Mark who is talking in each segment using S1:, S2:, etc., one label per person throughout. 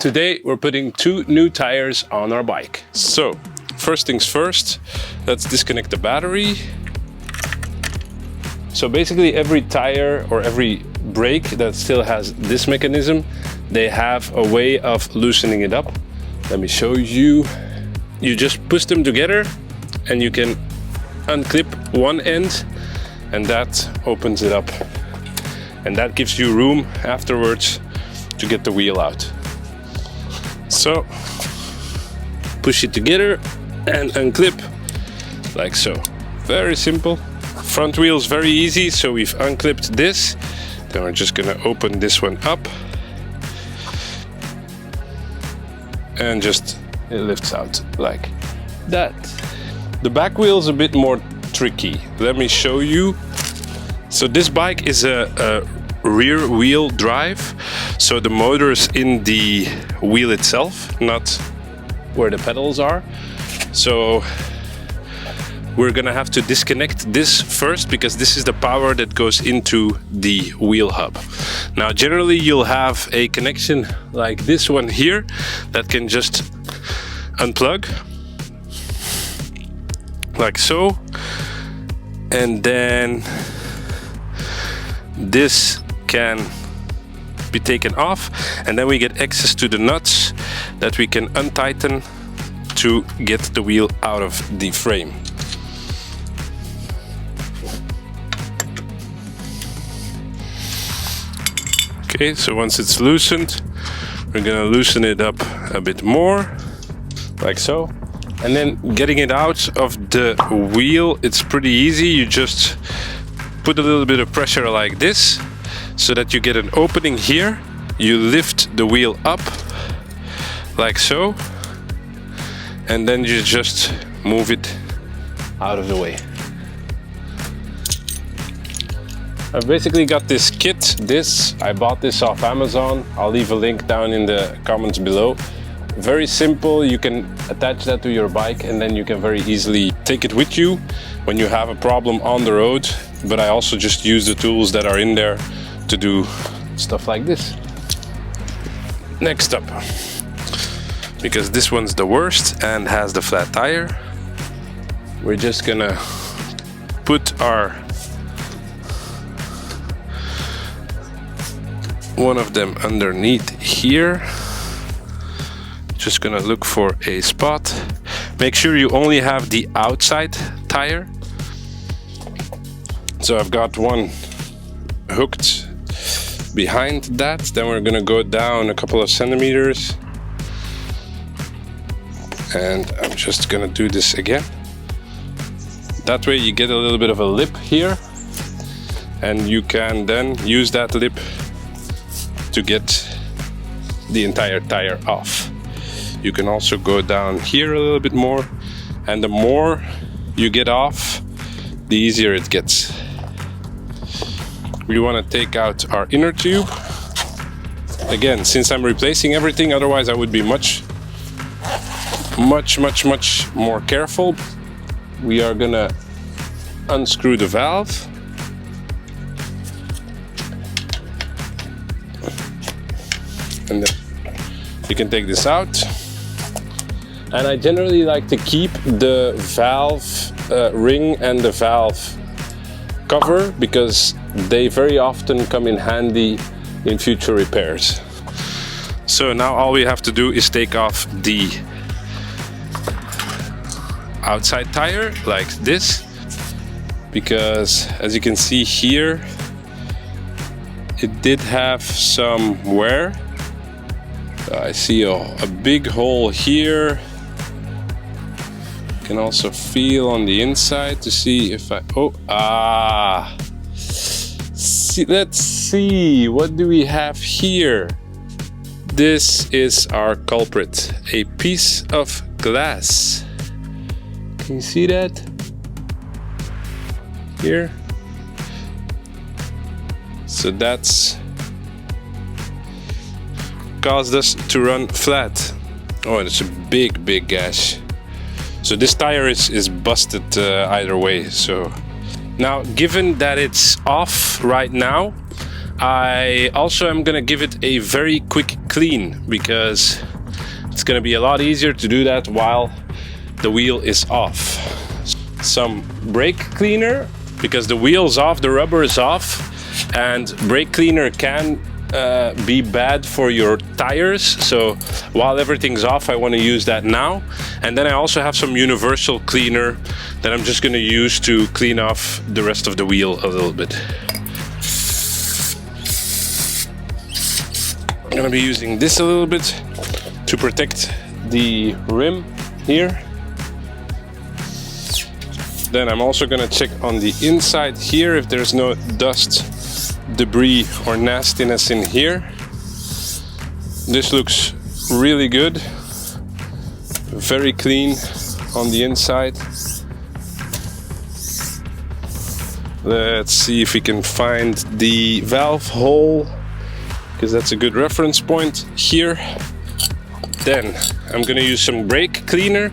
S1: Today we're putting 2 new tires on our bike. So first things first, let's disconnect the battery. So basically every tire or every brake that still has this mechanism, they have a way of loosening it up. Let me show you. You just push them together and you can unclip one end and that opens it up. And that gives you room afterwards to get the wheel out. So push it together and unclip like so. Very simple. Front wheel is very easy, so we've unclipped this. Then we're just gonna open this one up and just it lifts out like that. The back wheel is a bit more tricky. Let me show you. So this bike is a rear wheel drive, so the motor is in the wheel itself, not where the pedals are. So we're gonna have to disconnect this first because this is the power that goes into the wheel hub. Now generally you'll have a connection like this one here that can just unplug like so, and then this can be taken off, and then we get access to the nuts that we can untighten to get the wheel out of the frame. Okay, so once it's loosened, we're gonna loosen it up a bit more, like so. And then getting it out of the wheel, it's pretty easy. You just put a little bit of pressure like this, so that you get an opening here. You lift the wheel up, like so. And then you just move it out of the way. I've basically got this kit. I bought this off Amazon. I'll leave a link down in the comments below. Very simple, you can attach that to your bike and then you can very easily take it with you when you have a problem on the road. But I also just use the tools that are in there to do stuff like this. Next up, because this one's the worst and has the flat tire, we're just gonna put our one of them underneath here. Just gonna look for a spot. Make sure you only have the outside tire. So I've got one hooked behind that. Then we're gonna go down a couple of centimeters. And I'm just gonna do this again. That way you get a little bit of a lip here. And you can then use that lip to get the entire tire off. You can also go down here a little bit more, and the more you get off, the easier it gets. We want to take out our inner tube. Again, since I'm replacing everything, otherwise I would be much more careful. We are gonna unscrew the valve. And then you can take this out. And I generally like to keep the valve ring and the valve cover because they very often come in handy in future repairs. So now all we have to do is take off the outside tire like this, because as you can see here, it did have some wear. I see a big hole here. Can also feel on the inside to see if let's see, what do we have here? This is our culprit, a piece of glass. Can you see that? Here. So that's caused us to run flat. Oh, and it's a big gash. So this tire is busted either way. So now, given that it's off right now, I also am gonna give it a very quick clean, because it's going to be a lot easier to do that while the wheel is off. Some brake cleaner, because the wheel's off, the rubber is off, and brake cleaner can be bad for your tires. So while everything's off, I want to use that now. And then I also have some universal cleaner that I'm just going to use to clean off the rest of the wheel a little bit. I'm going to be using this a little bit to protect the rim here. Then I'm also going to check on the inside here if there's no dust, debris or nastiness in here. This looks really good, very clean on the inside. Let's see if we can find the valve hole, because that's a good reference point here. Then I'm going to use some brake cleaner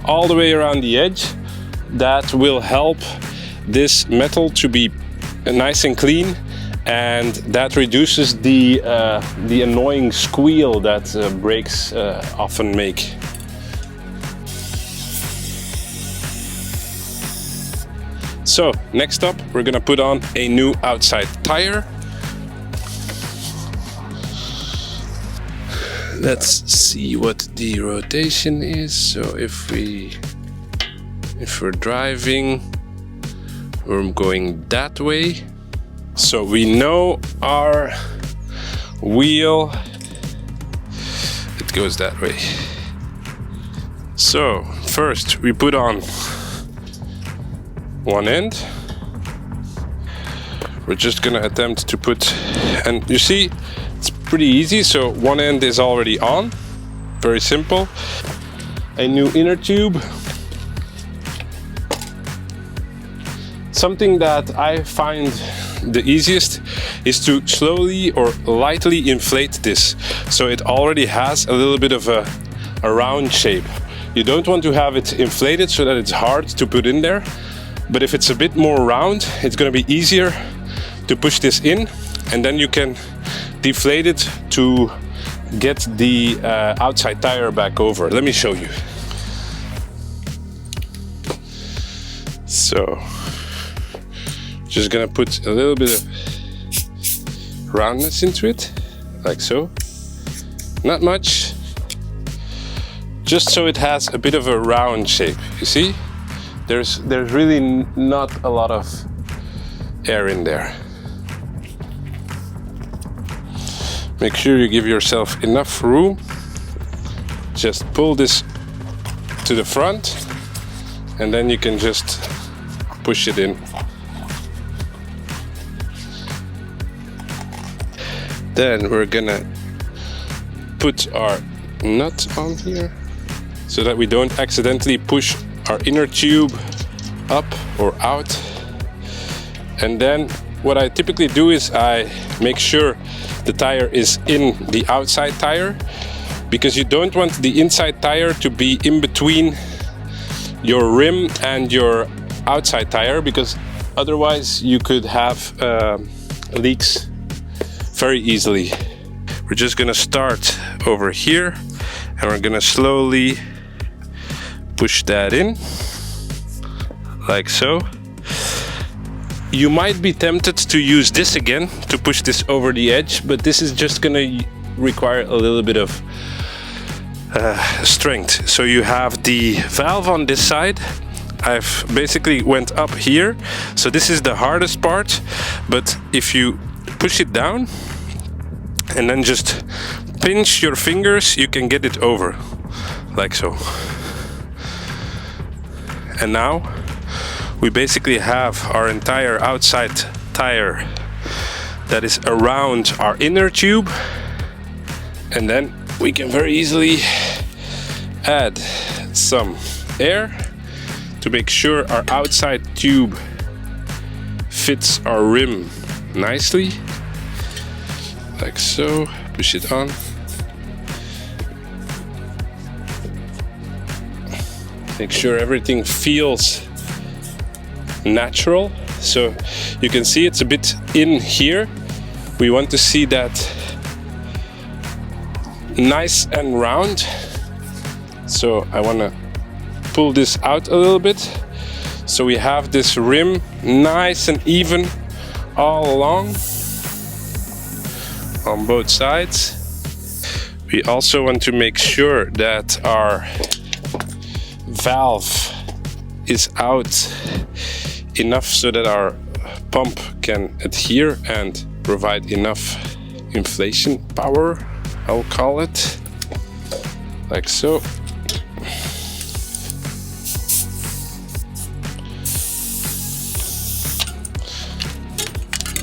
S1: all the way around the edge. That will help this metal to be nice and clean, and that reduces the annoying squeal that brakes often make. So next up, we're gonna put on a new outside tire. Let's see what the rotation is. So if we're driving, we're going that way. So we know our wheel, it goes that way. So first we put on one end. We're just gonna attempt to put, and you see, it's pretty easy. So one end is already on, very simple. A new inner tube. Something that I find the easiest is to slowly or lightly inflate this, so it already has a little bit of a round shape. You don't want to have it inflated so that it's hard to put in there, but if it's a bit more round, it's going to be easier to push this in, and then you can deflate it to get the outside tire back over. Let me show you. So just gonna put a little bit of roundness into it, like so. Not much, just so it has a bit of a round shape. You see, there's really not a lot of air in there. Make sure you give yourself enough room. Just pull this to the front, and then you can just push it in. Then we're gonna put our nut on here so that we don't accidentally push our inner tube up or out. And then what I typically do is I make sure the tire is in the outside tire, because you don't want the inside tire to be in between your rim and your outside tire, because otherwise you could have leaks very easily. We're just gonna start over here, and we're gonna slowly push that in, like so. You might be tempted to use this again to push this over the edge, but this is just gonna require a little bit of strength. So you have the valve on this side. I've basically went up here, so this is the hardest part, but if you push it down and then just pinch your fingers, you can get it over, like so. And now we basically have our entire outside tire that is around our inner tube, and then we can very easily add some air to make sure our outside tube fits our rim nicely, like so. Push it on. Make sure everything feels natural. So you can see it's a bit in here. We want to see that nice and round. So I want to pull this out a little bit. So we have this rim nice and even all along on both sides. We also want to make sure that our valve is out enough so that our pump can adhere and provide enough inflation power, I'll call it, like so.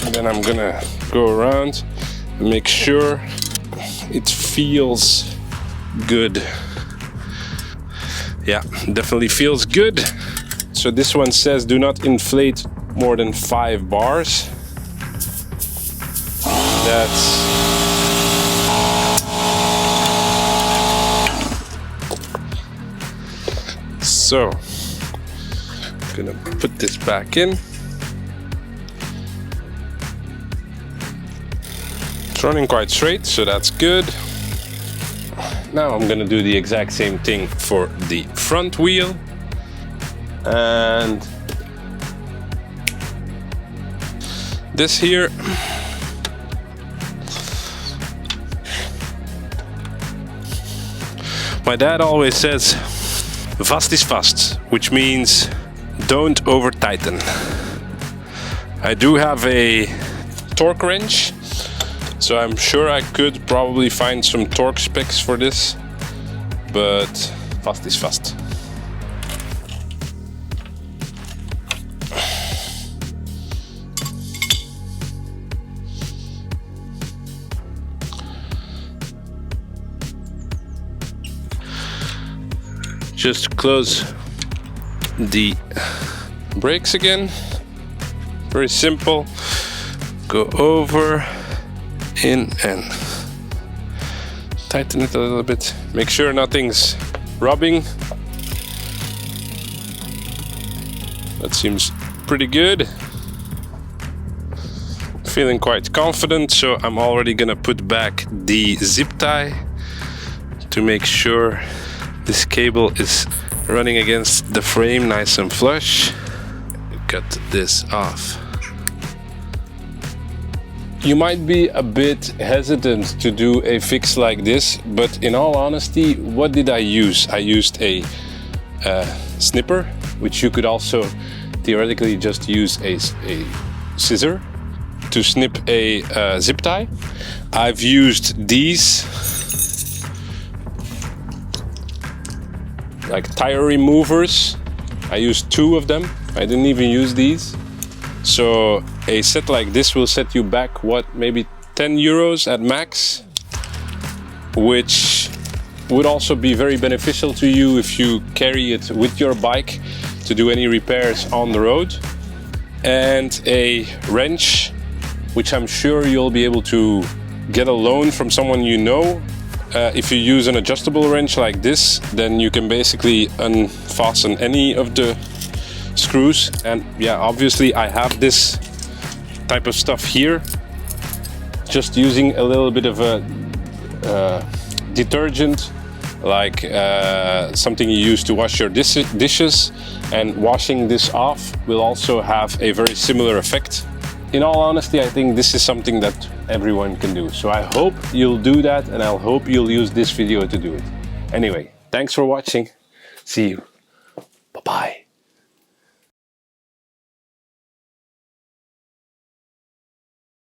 S1: And then I'm gonna go around and make sure it feels good. Yeah, definitely feels good. So this one says do not inflate more than 5 bars. That's so. I'm gonna put this back in. It's running quite straight, so that's good. Now I'm gonna do the exact same thing for the front wheel. And this here. My dad always says, vast is vast, which means don't over tighten. I do have a torque wrench, so I'm sure I could probably find some torque specs for this, but fast is fast. Just close the brakes again. Very simple. Go over, in, and tighten it a little bit. Make sure nothing's rubbing. That seems pretty good. Feeling quite confident, so I'm already gonna put back the zip tie to make sure this cable is running against the frame nice and flush. Cut this off. You might be a bit hesitant to do a fix like this, but in all honesty, what did I use? I used a snipper, which you could also theoretically just use a scissor to snip a zip tie. I've used these like tire removers. I used 2 of them. I didn't even use these. So a set like this will set you back, what, maybe 10 euros at max, which would also be very beneficial to you if you carry it with your bike to do any repairs on the road. And a wrench, which I'm sure you'll be able to get a loan from someone you know. If you use an adjustable wrench like this, then you can basically unfasten any of the screws. And yeah, obviously I have this type of stuff here. Just using a little bit of a detergent, like something you use to wash your dishes, and washing this off will also have a very similar effect. In all honesty, I think this is something that everyone can do. So I hope you'll do that, and I hope you'll use this video to do it. Anyway, thanks for watching. See you. Bye-bye.